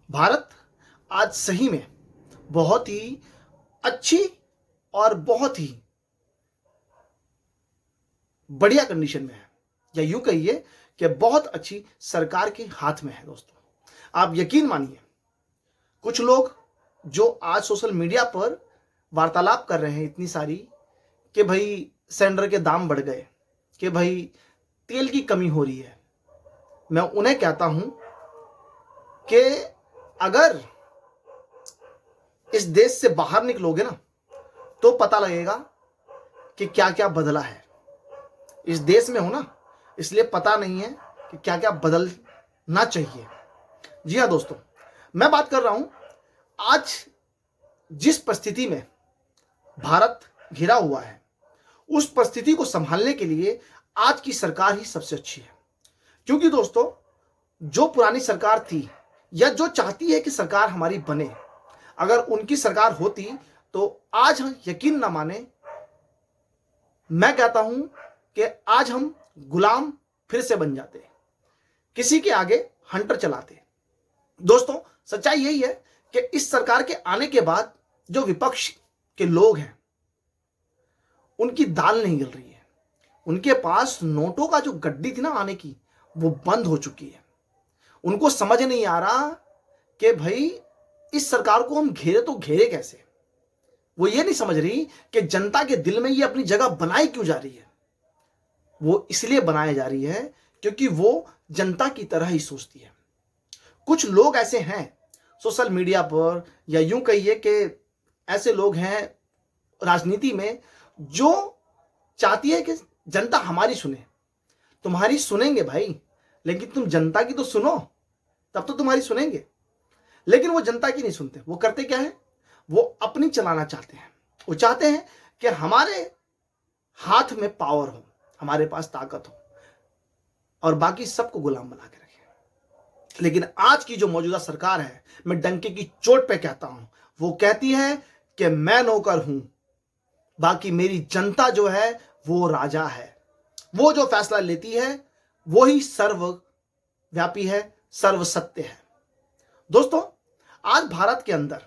भारत आज सही में बहुत ही अच्छी और बहुत ही बढ़िया कंडीशन में है, या यूं कहिए कि बहुत अच्छी सरकार के हाथ में है। दोस्तों, आप यकीन मानिए, कुछ लोग जो आज सोशल मीडिया पर वार्तालाप कर रहे हैं इतनी सारी कि भाई सिलेंडर के दाम बढ़ गए, कि भाई तेल की कमी हो रही है, मैं उन्हें कहता हूं कि अगर इस देश से बाहर निकलोगे ना तो पता लगेगा कि क्या क्या बदला है। इस देश में हो ना, इसलिए पता नहीं है कि क्या क्या बदलना चाहिए। जी हाँ दोस्तों, मैं बात कर रहा हूं आज जिस परिस्थिति में भारत घिरा हुआ है, उस परिस्थिति को संभालने के लिए आज की सरकार ही सबसे अच्छी है। क्योंकि दोस्तों, जो पुरानी सरकार थी या जो चाहती है कि सरकार हमारी बने, अगर उनकी सरकार होती तो आज हम यकीन ना माने, मैं कहता हूं कि आज हम गुलाम फिर से बन जाते, किसी के आगे हंटर चलाते। दोस्तों, सच्चाई यही है कि इस सरकार के आने के बाद जो विपक्ष के लोग हैं उनकी दाल नहीं गल रही है। उनके पास नोटों का जो गड्डी थी ना आने की, वो बंद हो चुकी है। उनको समझ नहीं आ रहा कि भाई इस सरकार को हम घेरे तो घेरे कैसे। वो ये नहीं समझ रही कि जनता के दिल में ये अपनी जगह बनाई क्यों जा रही है। वो इसलिए बनाई जा रही है क्योंकि वो जनता की तरह ही सोचती है। कुछ लोग ऐसे हैं सोशल मीडिया पर, या यूं कहिए कि ऐसे लोग हैं राजनीति में, जो चाहती है कि जनता हमारी सुने। तुम्हारी सुनेंगे भाई, लेकिन तुम जनता की तो सुनो, तब तो तुम्हारी सुनेंगे। लेकिन वो जनता की नहीं सुनते। वो करते क्या है, वो अपनी चलाना चाहते हैं। वो चाहते हैं कि हमारे हाथ में पावर हो, हमारे पास ताकत हो, और बाकी सबको गुलाम बना के रखें। लेकिन आज की जो मौजूदा सरकार है, मैं डंके की चोट पे कहता हूं, वो कहती है कि मैं नौकर हूं, बाकी मेरी जनता जो है वो राजा है। वो जो फैसला लेती है वो ही सर्वव्यापी है, सर्वसत्य है। दोस्तों, आज भारत के अंदर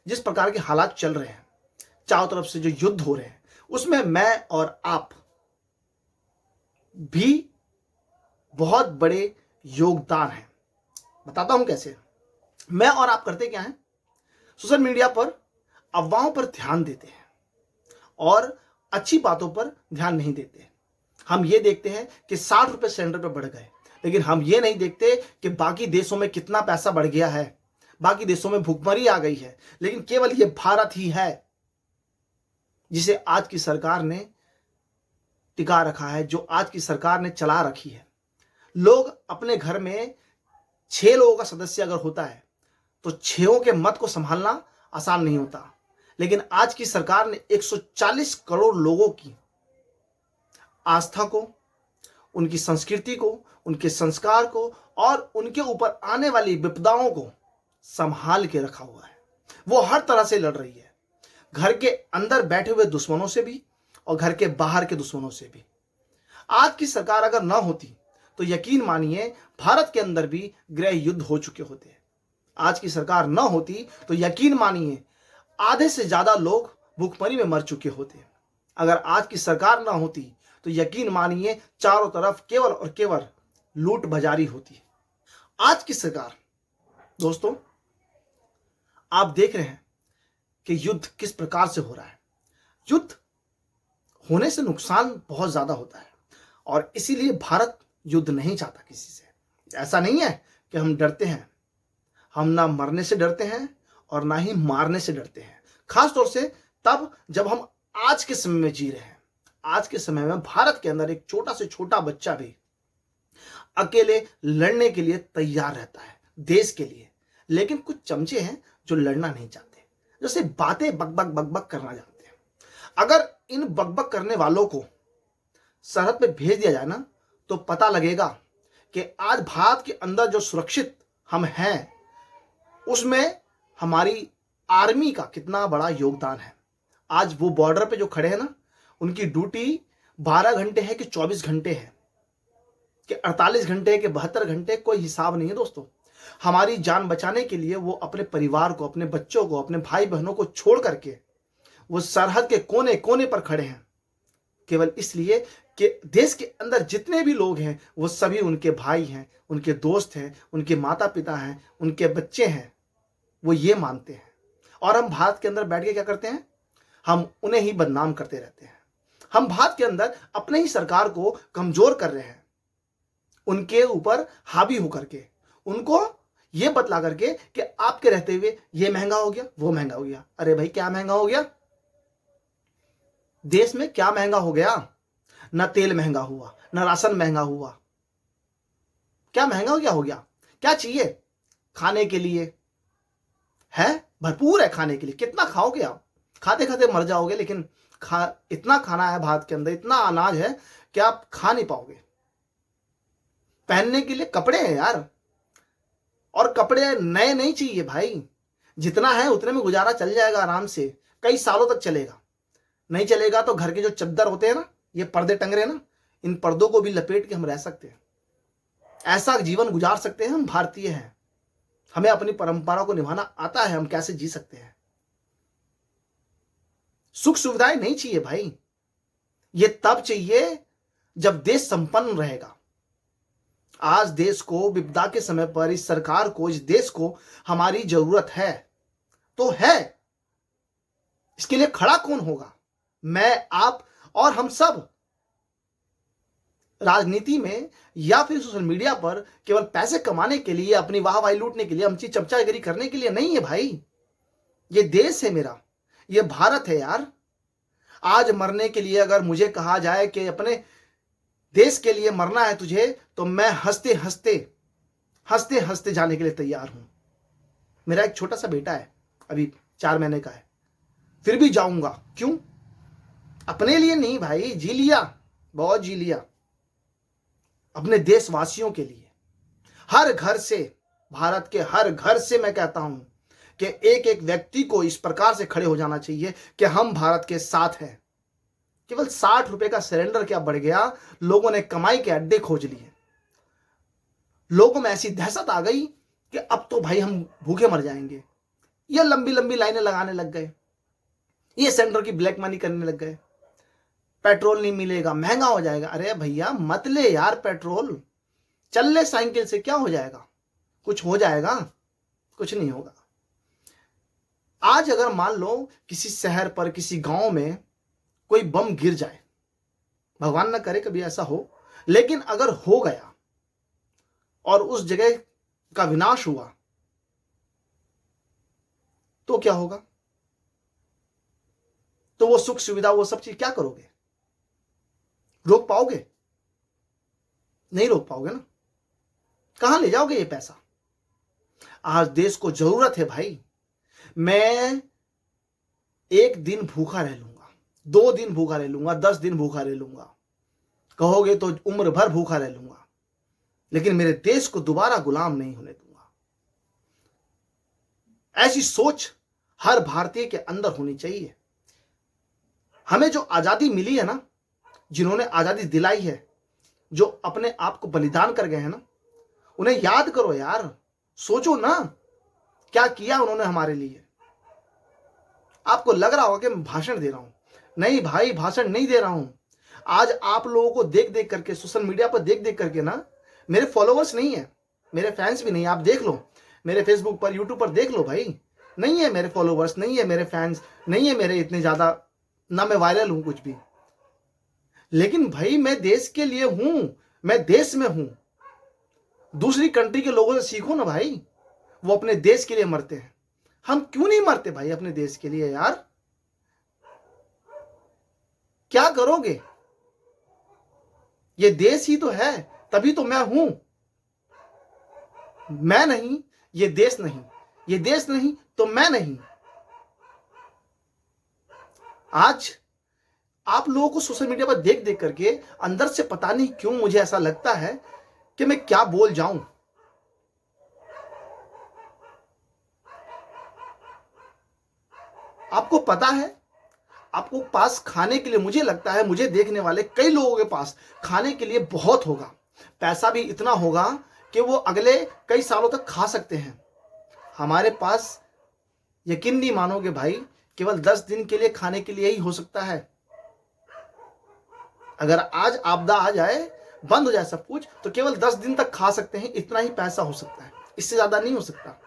जिस प्रकार के हालात चल रहे हैं, चारों तरफ से जो युद्ध हो रहे हैं, उसमें मैं और आप भी बहुत बड़े योगदान हैं। बताता हूं कैसे। मैं और आप करते क्या हैं, सोशल मीडिया पर अफवाहों पर ध्यान देते हैं और अच्छी बातों पर ध्यान नहीं देते। हम ये देखते हैं कि 60 रुपए सिलेंडर पे बढ़ गए, लेकिन हम ये नहीं देखते कि बाकी देशों में कितना पैसा बढ़ गया है, बाकी देशों में भुखमरी आ गई है। लेकिन केवल ये भारत ही है जिसे आज की सरकार ने टिका रखा है, जो आज की सरकार ने चला रखी है। लोग अपने घर में 6 लोगों का सदस्य अगर होता है तो 6 के मत को संभालना आसान नहीं होता। लेकिन आज की सरकार ने 140 करोड़ लोगों की आस्था को, उनकी संस्कृति को, उनके संस्कार को और उनके ऊपर आने वाली विपदाओं को संभाल के रखा हुआ है। वो हर तरह से लड़ रही है, घर के अंदर बैठे हुए दुश्मनों से भी और घर के बाहर के दुश्मनों से भी। आज की सरकार अगर ना होती तो यकीन मानिए भारत के अंदर भी गृह युद्ध हो चुके होते। आज की सरकार ना होती तो यकीन मानिए आधे से ज्यादा लोग भूखमरी में मर चुके होते। अगर आज की सरकार ना होती तो यकीन मानिए चारों तरफ केवल और केवल लूट बाजारी होती। आज की सरकार, दोस्तों, आप देख रहे हैं कि युद्ध किस प्रकार से हो रहा है। युद्ध होने से नुकसान बहुत ज्यादा होता है और इसीलिए भारत युद्ध नहीं चाहता किसी से। ऐसा नहीं है कि हम डरते हैं, हम ना मरने से डरते हैं और ना ही मारने से डरते हैं। खास तौर से तब जब हम आज के समय में जी रहे हैं। आज के समय में भारत के अंदर एक छोटा से छोटा बच्चा भी अकेले लड़ने के लिए तैयार रहता है देश के लिए। लेकिन कुछ चमचे हैं जो लड़ना नहीं चाहते, जैसे बातें बकबक बकबक करना जानते हैं। अगर इन बकबक करने वालों को सरहद पे भेज दिया जाए ना तो पता लगेगा कि आज भारत के अंदर जो सुरक्षित हम हैं उसमें हमारी आर्मी का कितना बड़ा योगदान है। आज वो बॉर्डर पे जो खड़े हैं ना, उनकी ड्यूटी 12 घंटे है कि 24 घंटे है कि 48 घंटे के 72 घंटे, कोई हिसाब नहीं है दोस्तों। हमारी जान बचाने के लिए वो अपने परिवार को, अपने बच्चों को, अपने भाई बहनों को छोड़ करके वो सरहद के कोने कोने पर खड़े हैं, केवल इसलिए कि देश के अंदर जितने भी लोग हैं वो सभी उनके भाई हैं, उनके दोस्त हैं, उनके माता पिता हैं, उनके बच्चे हैं। वो ये मानते हैं। और हम भारत के अंदर बैठ के क्या करते हैं? हम उन्हें ही बदनाम करते रहते हैं। हम भारत के अंदर अपने ही सरकार को कमजोर कर रहे हैं, उनके ऊपर हावी होकर के, उनको ये बतला करके कि आपके रहते हुए ये महंगा हो गया, वो महंगा हो गया। अरे भाई, क्या महंगा हो गया? देश में क्या महंगा हो गया? ना तेल महंगा हुआ, ना राशन महंगा हुआ। क्या महंगा हो गया? क्या चाहिए खाने के लिए? है, भरपूर है खाने के लिए। कितना खाओगे आप? खाते खाते मर जाओगे। लेकिन इतना खाना है भारत के अंदर, इतना अनाज है कि आप खा नहीं पाओगे। पहनने के लिए कपड़े हैं यार, और कपड़े नए नहीं चाहिए भाई। जितना है उतने में गुजारा चल जाएगा आराम से, कई सालों तक चलेगा। नहीं चलेगा तो घर के जो चद्दर होते हैं ना, ये पर्दे टंग रहे हैं ना, इन पर्दों को भी लपेट के हम रह सकते हैं। ऐसा जीवन गुजार सकते हैं। हम भारतीय हैं, हमें अपनी परंपरा को निभाना आता है। हम कैसे जी सकते हैं? सुख सुविधाएं नहीं चाहिए भाई। ये तब चाहिए जब देश संपन्न रहेगा। आज देश को विपदा के समय पर, इस सरकार को, इस देश को हमारी जरूरत है तो है। इसके लिए खड़ा कौन होगा? मैं, आप और हम सब। राजनीति में या फिर सोशल मीडिया पर केवल पैसे कमाने के लिए, अपनी वाहवाही लूटने के लिए, हमची चमचागिरी करने के लिए नहीं है भाई। ये देश है मेरा, ये भारत है यार। आज मरने के लिए अगर मुझे कहा जाए कि अपने देश के लिए मरना है तुझे, तो मैं हंसते हंसते जाने के लिए तैयार हूं। मेरा एक छोटा सा बेटा है, अभी 4 महीने का है, फिर भी जाऊंगा। क्यों? अपने लिए नहीं भाई, जी लिया, बहुत जी लिया, अपने देशवासियों के लिए। हर घर से, भारत के हर घर से मैं कहता हूं कि एक एक व्यक्ति को इस प्रकार से खड़े हो जाना चाहिए कि हम भारत के साथ हैं। केवल 60 रुपए का सिलेंडर क्या बढ़ गया, लोगों ने कमाई के अड्डे खोज लिए। लोगों में ऐसी दहशत आ गई कि अब तो भाई हम भूखे मर जाएंगे। ये लंबी लंबी लाइनें लगाने लग गए, ये सिलेंडर की ब्लैक मनी करने लग गए। पेट्रोल नहीं मिलेगा, महंगा हो जाएगा। अरे भैया मत ले यार पेट्रोल, चल ले साइकिल से, क्या हो जाएगा? कुछ हो जाएगा? कुछ नहीं होगा। आज अगर मान लो किसी शहर पर, किसी गांव में कोई बम गिर जाए, भगवान ना करे कभी ऐसा हो, लेकिन अगर हो गया और उस जगह का विनाश हुआ तो क्या होगा? तो वो सुख सुविधा, वो सब चीज क्या करोगे? रोक पाओगे? नहीं रोक पाओगे ना। कहां ले जाओगे ये पैसा? आज देश को जरूरत है भाई। मैं 1 दिन भूखा रह लूंगा, 2 दिन भूखा रह लूंगा, 10 दिन भूखा रह लूंगा, कहोगे तो उम्र भर भूखा रह लूंगा, लेकिन मेरे देश को दोबारा गुलाम नहीं होने दूंगा। ऐसी सोच हर भारतीय के अंदर होनी चाहिए। हमें जो आजादी मिली है ना, जिन्होंने आजादी दिलाई है, जो अपने आप को बलिदान कर गए हैं ना, उन्हें याद करो यार। सोचो ना क्या किया उन्होंने हमारे लिए। आपको लग रहा होगा कि मैं भाषण दे रहा हूं। नहीं भाई, भाषण नहीं दे रहा हूं। आज आप लोगों को देख देख करके, सोशल मीडिया पर देख देख करके ना, मेरे फॉलोअर्स नहीं है, मेरे फैंस भी नहीं। आप देख लो मेरे फेसबुक पर, यूट्यूब पर देख लो भाई, नहीं है मेरे फॉलोअर्स, नहीं है मेरे फैंस, नहीं है मेरे इतने ज्यादा, ना मैं वायरल हूं कुछ भी। लेकिन भाई मैं देश के लिए हूं, मैं देश में हूं। दूसरी कंट्री के लोगों से सीखो ना भाई, वो अपने देश के लिए मरते हैं। हम क्यों नहीं मरते भाई अपने देश के लिए यार? क्या करोगे? ये देश ही तो है, तभी तो मैं हूं। मैं नहीं, ये देश नहीं, ये देश नहीं तो मैं नहीं। आज आप लोगों को सोशल मीडिया पर देख देख करके अंदर से पता नहीं क्यों मुझे ऐसा लगता है कि मैं क्या बोल जाऊं। आपको पता है, आपको पास खाने के लिए, मुझे लगता है, मुझे देखने वाले कई लोगों के पास खाने के लिए बहुत होगा, पैसा भी इतना होगा कि वो अगले कई सालों तक खा सकते हैं। हमारे पास, यकीन नहीं मानोगे भाई, केवल 10 दिन के लिए खाने के लिए ही हो सकता है। अगर आज आपदा आ जाए, बंद हो जाए सब कुछ, तो केवल 10 दिन तक खा सकते हैं, इतना ही पैसा हो सकता है, इससे ज्यादा नहीं हो सकता।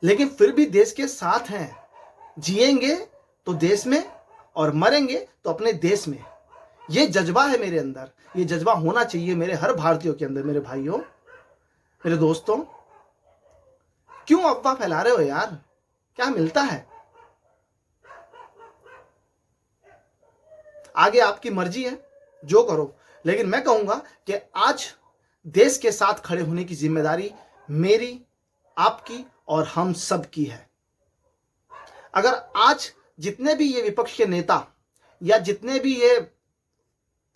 लेकिन फिर भी देश के साथ हैं, जिएंगे तो देश में और मरेंगे तो अपने देश में। ये जज्बा है मेरे अंदर, ये जज्बा होना चाहिए मेरे हर भारतीयों के अंदर। मेरे भाइयों, मेरे दोस्तों, क्यों अफवाह फैला रहे हो यार? क्या मिलता है? आगे आपकी मर्जी है, जो करो। लेकिन मैं कहूंगा कि आज देश के साथ खड़े होने की जिम्मेदारी मेरी, आपकी और हम सब की है। अगर आज जितने भी ये विपक्ष के नेता या जितने भी ये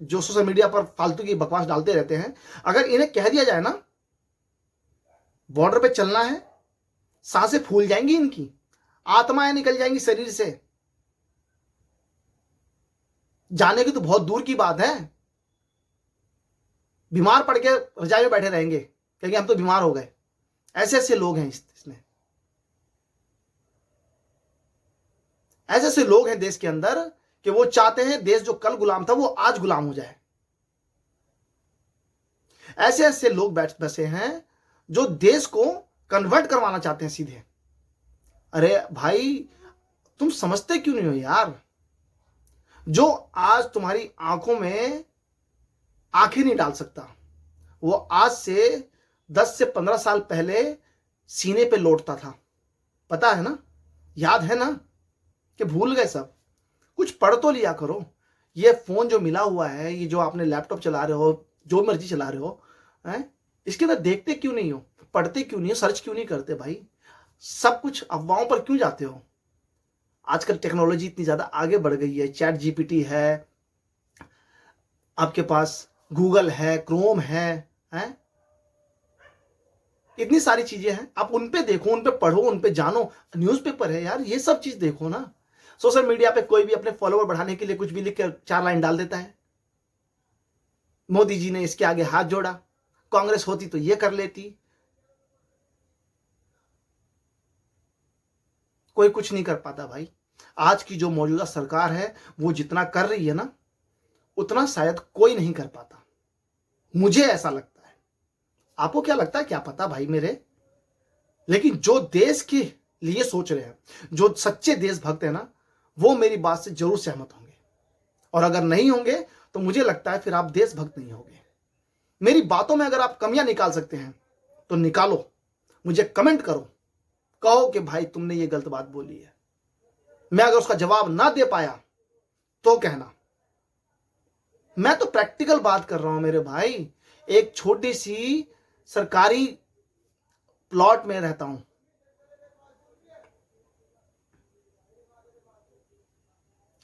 जो सोशल मीडिया पर फालतू की बकवास डालते रहते हैं, अगर इन्हें कह दिया जाए ना बॉर्डर पे चलना है, सांसें फूल जाएंगी, इनकी आत्माएं निकल जाएंगी शरीर से। जाने की तो बहुत दूर की बात है, बीमार पड़ के रजाई में बैठे रहेंगे, कहेंगे हम तो बीमार हो गए। ऐसे ऐसे लोग हैं इसमें, ऐसे ऐसे लोग हैं देश के अंदर कि वो चाहते हैं देश जो कल गुलाम था वो आज गुलाम हो जाए। ऐसे ऐसे लोग बैठ बसे हैं जो देश को कन्वर्ट करवाना चाहते हैं सीधे। अरे भाई, तुम समझते क्यों नहीं हो यार? जो आज तुम्हारी आंखों में आंखें नहीं डाल सकता, वो आज से 10 से 15 साल पहले सीने पे लौटता था। पता है ना? याद है ना? कि भूल गए सब? कुछ पढ़ तो लिया करो। ये फोन जो मिला हुआ है, ये जो आपने लैपटॉप चला रहे हो, जो मर्जी चला रहे हो, हैं, इसके अंदर देखते क्यों नहीं हो? पढ़ते क्यों नहीं हो? सर्च क्यों नहीं करते भाई? सब कुछ अफवाहों पर क्यों जाते हो? आजकल टेक्नोलॉजी इतनी ज्यादा आगे बढ़ गई है, चैट जीपीटी है आपके पास, गूगल है, क्रोम है, इतनी सारी चीजें हैं। आप उन पे देखो, उन पे पढ़ो, उन पे जानो। न्यूज़पेपर है यार, ये सब चीज देखो ना। सोशल मीडिया पे कोई भी अपने फॉलोवर बढ़ाने के लिए कुछ भी लिख कर 4 लाइन डाल देता है। मोदी जी ने इसके आगे हाथ जोड़ा, कांग्रेस होती तो ये कर लेती। कोई कुछ नहीं कर पाता भाई। आज की जो मौजूदा सरकार है वो जितना कर रही है ना, उतना शायद कोई नहीं कर पाता, मुझे ऐसा लगता है। आपको क्या लगता है? क्या पता भाई मेरे। लेकिन जो देश के लिए सोच रहे हैं, जो सच्चे देशभक्त हैं ना, वो मेरी बात से जरूर सहमत होंगे। और अगर नहीं होंगे तो मुझे लगता है फिर आप देशभक्त नहीं होंगे। मेरी बातों में अगर आप कमियां निकाल सकते हैं तो निकालो, मुझे कमेंट करो, कहो कि भाई तुमने ये गलत बात बोली है। मैं अगर उसका जवाब ना दे पाया तो कहना। मैं तो प्रैक्टिकल बात कर रहा हूं मेरे भाई। एक छोटी सी सरकारी प्लॉट में रहता हूं,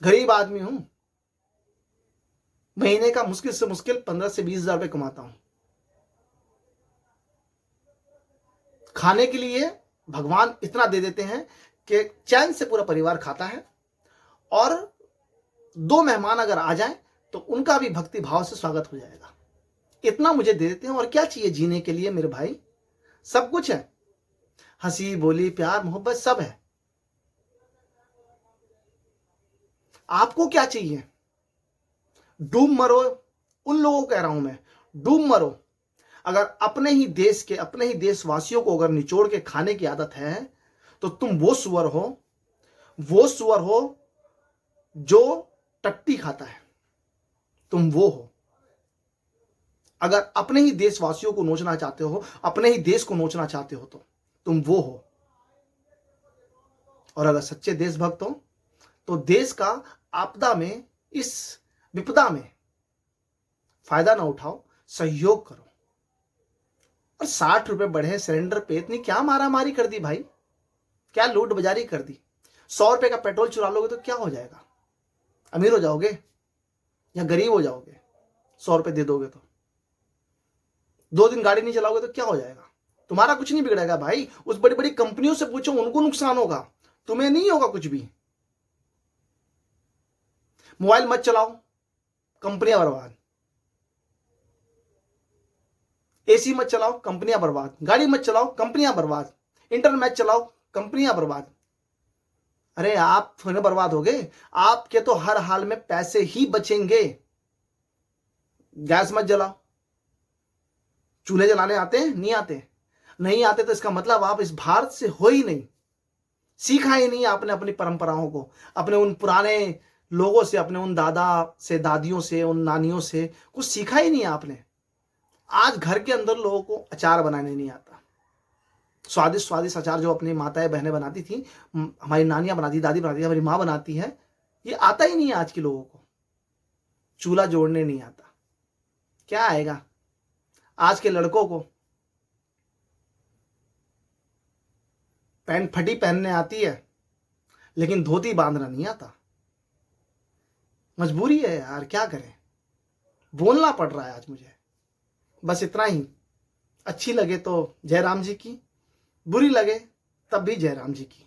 गरीब आदमी हूं, महीने का मुश्किल से मुश्किल 15 से 20 हजार रुपये कमाता हूं। खाने के लिए भगवान इतना दे देते हैं कि चैन से पूरा परिवार खाता है, और 2 मेहमान अगर आ जाएं तो उनका भी भक्ति भाव से स्वागत हो जाएगा। इतना मुझे दे देते हैं, और क्या चाहिए जीने के लिए मेरे भाई? सब कुछ है, हंसी बोली प्यार मोहब्बत सब है। आपको क्या चाहिए? डूब मरो, उन लोगों को कह रहा हूं मैं, डूब मरो। अगर अपने ही देश के, अपने ही देशवासियों को अगर निचोड़ के खाने की आदत है तो तुम वो सुअर हो, वो सुअर हो जो टट्टी खाता है, तुम वो हो। अगर अपने ही देशवासियों को नोचना चाहते हो, अपने ही देश को नोचना चाहते हो, तो तुम वो हो। और अगर सच्चे देशभक्त हो तो देश का आपदा में, इस विपदा में फायदा ना उठाओ, सहयोग करो। और 60 रुपए बढ़े सिलेंडर पे, इतनी क्या मारामारी कर दी भाई? क्या लूट बाजारी कर दी? 100 रुपए का पेट्रोल चुरा लोगे तो क्या हो जाएगा? अमीर हो जाओगे या गरीब हो जाओगे? 100 रुपए दे दोगे तो 2 दिन गाड़ी नहीं चलाओगे तो क्या हो जाएगा? तुम्हारा कुछ नहीं बिगड़ेगा भाई। उस बड़ी बड़ी कंपनियों से पूछो, उनको नुकसान होगा, तुम्हें नहीं होगा कुछ भी। मोबाइल मत चलाओ, कंपनियां बर्बाद। एसी मत चलाओ, कंपनियां बर्बाद। गाड़ी मत चलाओ, कंपनियां बर्बाद। इंटरनेट मत चलाओ, कंपनियां बर्बाद। अरे आप थोड़े बर्बाद हो गए, आपके तो हर हाल में पैसे ही बचेंगे। गैस मत जलाओ। चूल्हे जलाने आते हैं? नहीं आते। नहीं आते तो इसका मतलब आप इस भारत से हो ही नहीं, सीखा ही नहीं आपने अपनी परंपराओं को, अपने उन पुराने लोगों से, अपने उन दादा से, दादियों से, उन नानियों से कुछ सीखा ही नहीं आपने। आज घर के अंदर लोगों को अचार बनाने नहीं आता। स्वादिष्ट स्वादिष्ट अचार जो अपनी माताएं बहनें बनाती थी, हमारी नानियां बनाती, दादी बनाती, हमारी माँ बनाती है, ये आता ही नहीं है आज के लोगों को। चूल्हा जोड़ने नहीं आता, क्या आएगा? आज के लड़कों को पैंट फटी पहनने आती है, लेकिन धोती बांधना नहीं आता। मजबूरी है यार, क्या करें, बोलना पड़ रहा है आज मुझे। बस इतना ही। अच्छी लगे तो जय राम जी की, बुरी लगे तब भी जय राम जी की।